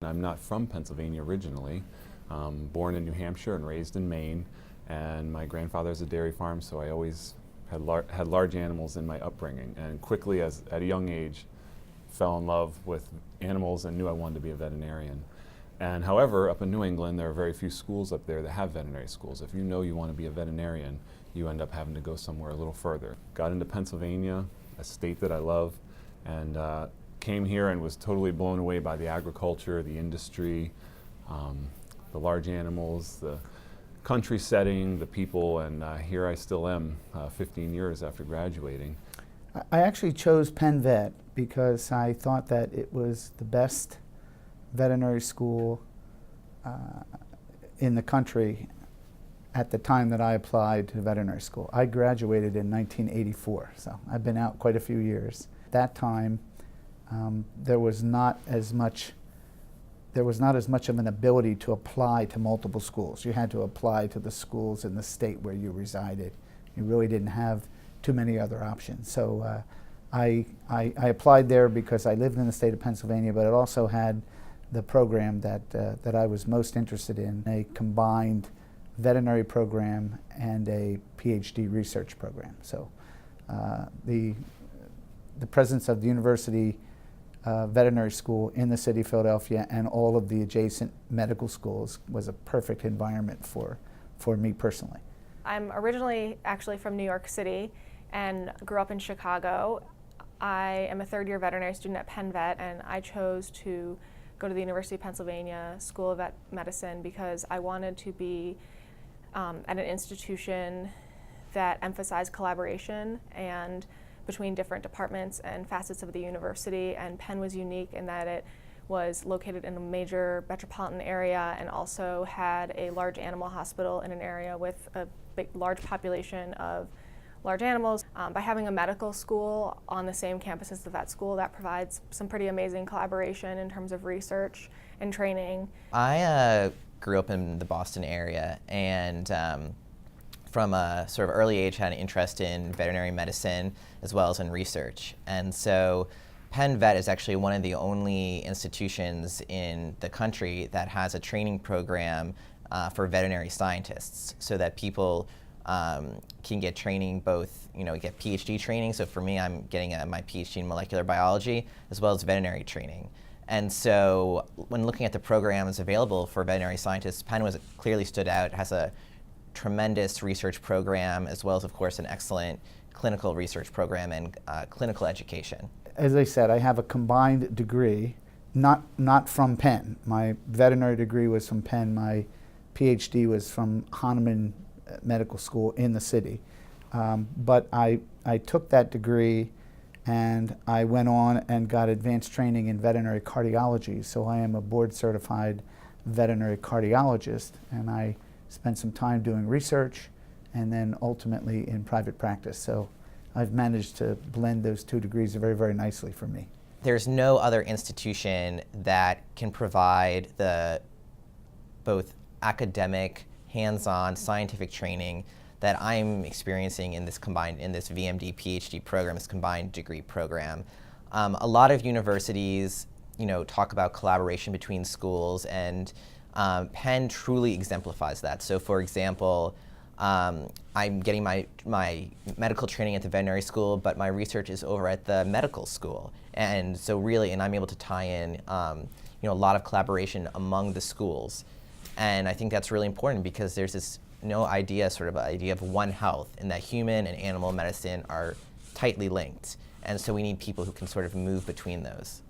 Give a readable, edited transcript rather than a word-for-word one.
I'm not from Pennsylvania originally, born in New Hampshire and raised in Maine, and my grandfather has a dairy farm, so I always had large animals in my upbringing, and quickly, at a young age, fell in love with animals and knew I wanted to be a veterinarian. And however, up in New England, there are very few schools up there that have veterinary schools. If you know you want to be a veterinarian, you end up having to go somewhere a little further. Got into Pennsylvania, a state that I love, and came here and was totally blown away by the agriculture, the industry, the large animals, the country setting, the people, and here I still am 15 years after graduating. I actually chose Penn Vet because I thought that it was the best veterinary school in the country at the time that I applied to veterinary school. I graduated in 1984, so I've been out quite a few years. At that time, there was not as much of an ability to apply to multiple schools. You had to apply to the schools in the state where you resided. You really didn't have too many other options. So I applied there because I lived in the state of Pennsylvania, but it also had the program that I was most interested in, a combined veterinary program and a PhD research program. So the presence of the university veterinary school in the city of Philadelphia and all of the adjacent medical schools was a perfect environment for me personally. I'm originally actually from New York City and grew up in Chicago. I am a third-year veterinary student at Penn Vet, and I chose to go to the University of Pennsylvania School of Medicine because I wanted to be at an institution that emphasized collaboration and between different departments and facets of the university, and Penn was unique in that it was located in a major metropolitan area and also had a large animal hospital in an area with a large population of large animals. By having a medical school on the same campus as the vet school, that provides some pretty amazing collaboration in terms of research and training. I grew up in the Boston area, and from a sort of early age had an interest in veterinary medicine as well as in research. And so Penn Vet is actually one of the only institutions in the country that has a training program for veterinary scientists, so that people can get training, both, get PhD training. So for me, I'm getting my PhD in molecular biology as well as veterinary training. And so when looking at the programs available for veterinary scientists, Penn clearly stood out. It has a tremendous research program as well as, of course, an excellent clinical research program and clinical education. As I said, I have a combined degree, not from Penn. My veterinary degree was from Penn. My PhD was from Hahnemann Medical School in the city. But I took that degree and I went on and got advanced training in veterinary cardiology. So I am a board certified veterinary cardiologist, and I spent some time doing research and then ultimately in private practice. So I've managed to blend those two degrees very, very nicely for me. There's no other institution that can provide the both academic, hands-on scientific training that I'm experiencing in this VMD PhD program, this combined degree program. A lot of universities, talk about collaboration between schools, and Penn truly exemplifies that. So for example, I'm getting my medical training at the veterinary school, but my research is over at the medical school. And so really, I'm able to tie in a lot of collaboration among the schools. And I think that's really important because there's this idea of One Health, and that human and animal medicine are tightly linked. And so we need people who can sort of move between those.